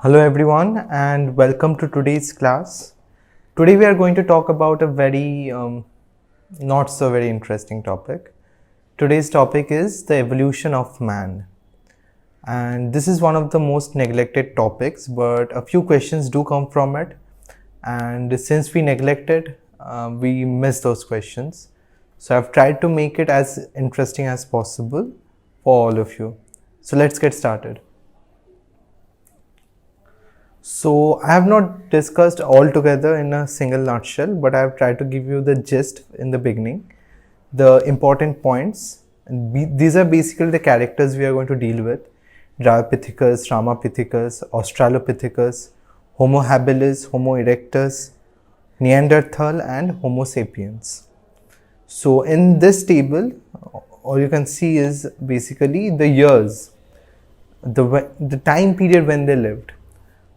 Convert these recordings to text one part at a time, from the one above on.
Hello everyone and welcome to today's class. Today we are going to talk about a very not so very interesting topic. Today's topic is the evolution of man. And this is one of the most neglected topics, but a few questions do come from it. And since we neglect it, we miss those questions. So I've tried to make it as interesting as possible for all of you. So let's get started. So I have not discussed all together in a single nutshell, but I have tried to give you the gist in the beginning, the important points. And these are basically the characters we are going to deal with: Dryopithecus, Ramapithecus, Australopithecus, Homo habilis, Homo erectus, Neanderthal, and Homo sapiens. So in this table, all you can see is basically the years, the time period when they lived.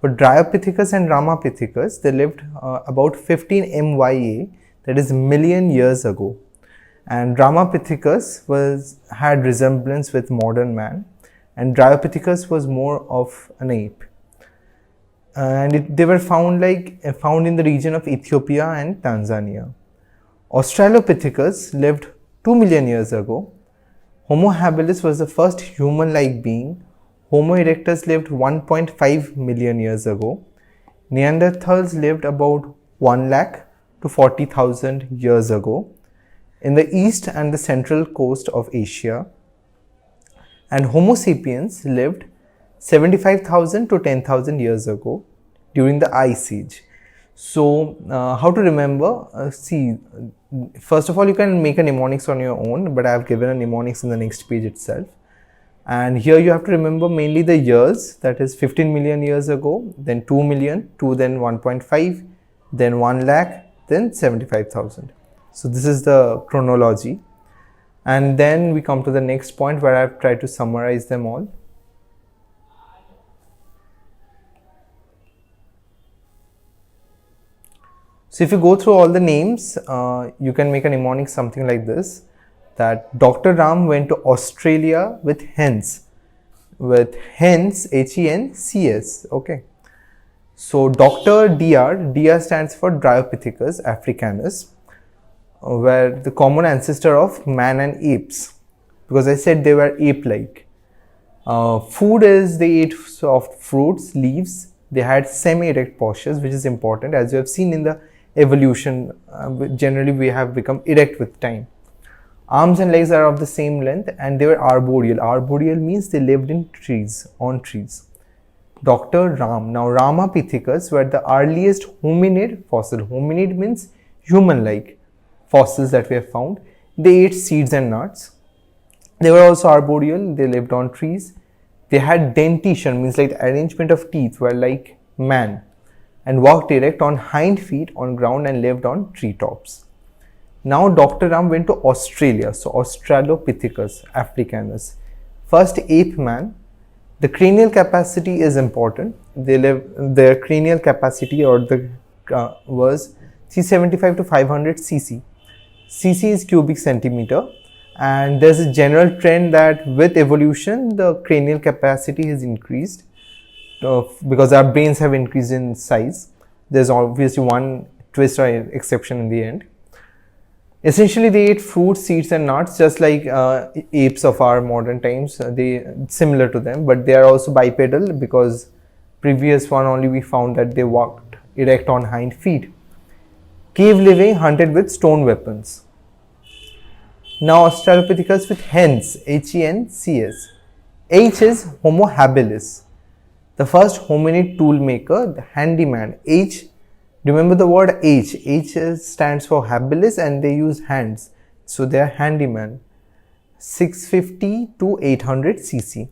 For Dryopithecus and Ramapithecus, they lived about 15 MYA, that is million years ago. And Ramapithecus had resemblance with modern man, and Dryopithecus was more of an ape. They were found in the region of Ethiopia and Tanzania. Australopithecus lived 2 million years ago. Homo habilis was the first human-like being. Homo erectus lived 1.5 million years ago. Neanderthals lived about 1 lakh to 40,000 years ago in the east and the central coast of Asia. And Homo sapiens lived 75,000 to 10,000 years ago during the Ice Age. So, how to remember? First of all, you can make a mnemonics on your own, but I have given a mnemonics in the next page itself. And here you have to remember mainly the years, that is 15 million years ago, then 2 million, 2 then 1.5, then 1 lakh, then 75,000. So this is the chronology. And then we come to the next point where I have tried to summarize them all. So if you go through all the names, you can make a mnemonic something like this, that Dr. Ram went to Australia with hens, Hencs, okay. So Dr stands for Dryopithecus africanus, where the common ancestor of man and apes, because I said they were ape-like. Food is they ate soft fruits, leaves. They had semi-erect postures, which is important, as you have seen in the evolution. Generally, we have become erect with time. Arms and legs are of the same length, and they were arboreal. Arboreal means they lived in trees, on trees. Dr. Ram. Now, Ramapithecus were the earliest hominid fossil. Hominid means human-like fossils that we have found. They ate seeds and nuts. They were also arboreal. They lived on trees. They had dentition, means like the arrangement of teeth were like man, and walked erect on hind feet on ground and lived on treetops. Now Dr. Ram went to Australia, so Australopithecus africanus, first ape man. The cranial capacity is important. Their cranial capacity was 375 to 500 cc. Cc is cubic centimeter, and there's a general trend that with evolution the cranial capacity has increased because our brains have increased in size. There's obviously one twist or exception in the end. Essentially, they ate fruits, seeds, and nuts, just like apes of our modern times. Similar to them, but they are also bipedal, because previous one only we found that they walked erect on hind feet. Cave living, hunted with stone weapons. Now Australopithecus with hens, Hencs. H is Homo habilis, the first hominid tool maker, the handyman. Remember the word H. H stands for habilis, and they use hands. So they are handyman. 650 to 800 cc.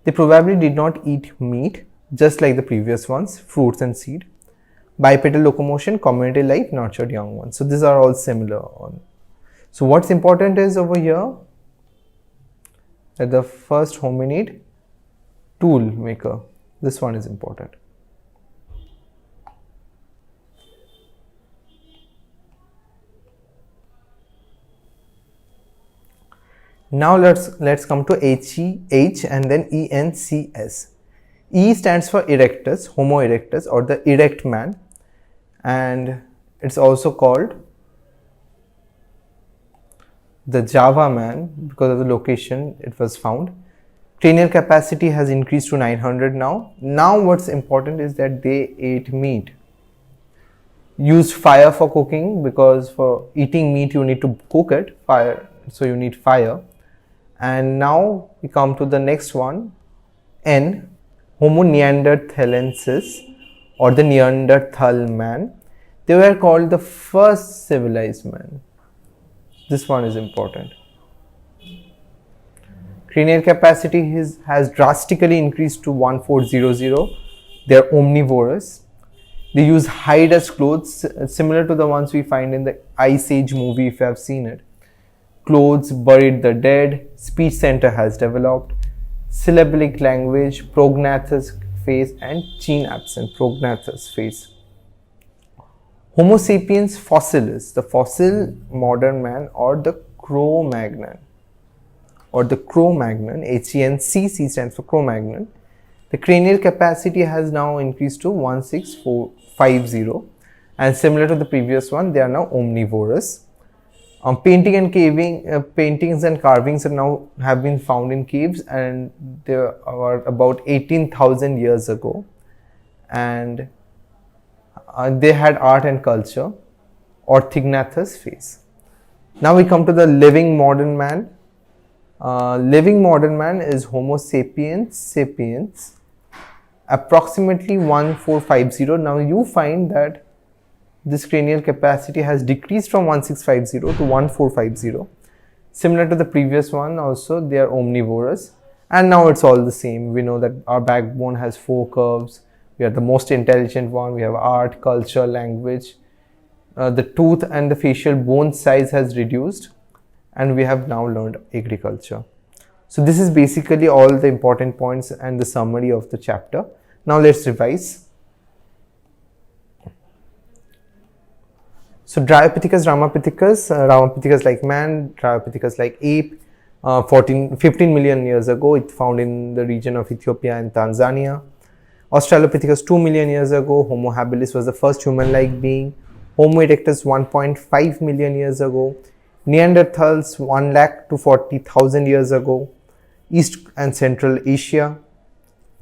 They probably did not eat meat, just like the previous ones, fruits and seed. Bipedal locomotion, community life, nurtured young ones. So these are all similar. So what's important is over here that the first hominid tool maker. This one is important. Now let's come to H and then ENCS. E stands for erectus, Homo erectus, or the erect man, and it's also called the Java man because of the location it was found. Cranial capacity has increased to 900 now. Now what's important is that they ate meat. Used fire for cooking, because for eating meat you need to cook it, fire, so you need fire. And now we come to the next one, N, Homo neanderthalensis, or the Neanderthal man. They were called the first civilized man. This one is important. Cranial capacity has drastically increased to 1400. They are omnivorous. They use hide as clothes, similar to the ones we find in the Ice Age movie if you have seen it. Clothes, buried the dead, speech center has developed, syllabic language, prognathous phase, and gene absent, prognathous phase. Homo sapiens fossilis, the fossil modern man, or the Cro-Magnon, HENCC stands for Cro-Magnon. The cranial capacity has now increased to 16450, and similar to the previous one, they are now omnivorous. Paintings and carvings have been found in caves, and they are about 18,000 years ago, and they had art and culture, orthognathous phase. Now we come to the living modern man. Living modern man is Homo sapiens sapiens, approximately 1450. Now you find that this cranial capacity has decreased from 1650 to 1450. Similar to the previous one also, they are omnivorous, and now it's all the same. We know that our backbone has 4 curves. We are the most intelligent one. We have art, culture, language. The tooth and the facial bone size has reduced, and we have now learned agriculture. So this is basically all the important points and the summary of the chapter. Now let's revise. So Dryopithecus, Ramapithecus like man, Dryopithecus like ape. 15 million years ago, it found in the region of Ethiopia and Tanzania. Australopithecus 2 million years ago. Homo habilis was the first human-like being. Homo erectus 1.5 million years ago. Neanderthals 1 lakh to 40,000 years ago. East and Central Asia.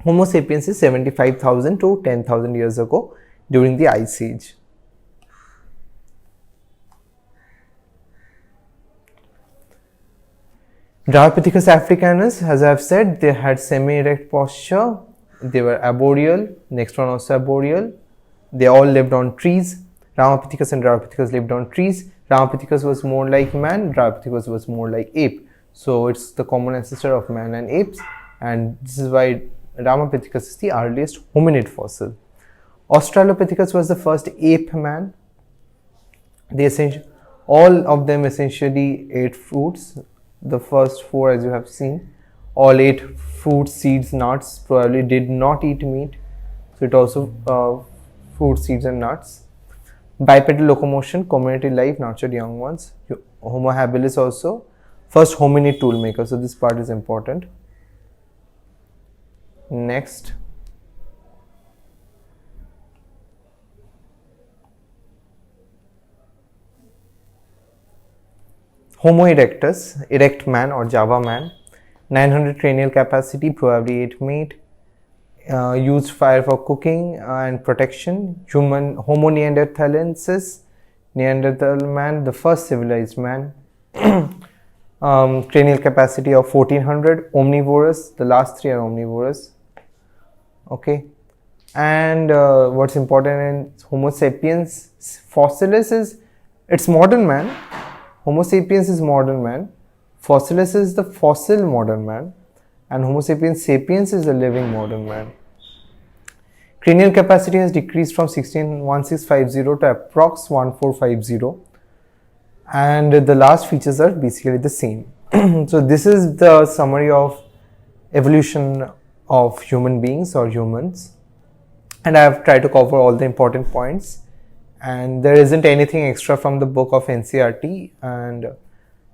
Homo sapiens is 75,000 to 10,000 years ago during the Ice Age. Dryopithecus africanus, as I have said, they had semi-erect posture. They were arboreal. Next one also arboreal. They all lived on trees. Ramapithecus and Dryopithecus lived on trees. Ramapithecus was more like man. Dryopithecus was more like ape. So it's the common ancestor of man and apes, and this is why Ramapithecus is the earliest hominid fossil. Australopithecus was the first ape man. All of them essentially ate fruits. The first 4, as you have seen, all ate fruits, seeds, nuts. Probably did not eat meat. So it also fruits, seeds, and nuts. Bipedal locomotion, community life, nurtured young ones. Homo habilis also first hominid tool maker. So this part is important. Next. Homo erectus, erect man or Java man, 900 cranial capacity, probably ate meat, used fire for cooking and protection. Homo neanderthalensis, Neanderthal man, the first civilized man. Cranial capacity of 1400, omnivorous, the last 3 are omnivorous. Okay, and what's important in Homo sapiens fossilis is it's modern man. Homo sapiens is modern man, fossilis is the fossil modern man, and Homo sapiens sapiens is the living modern man. Cranial capacity has decreased from 1650 to approx 1450, and the last features are basically the same. So this is the summary of evolution of human beings or humans, and I have tried to cover all the important points. And there isn't anything extra from the book of NCERT, and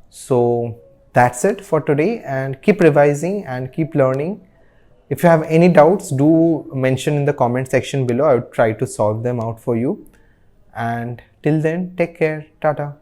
so that's it for today. And keep revising and keep learning. If you have any doubts, do mention in the comment section below. I would try to solve them out for you. And till then, take care. Tata.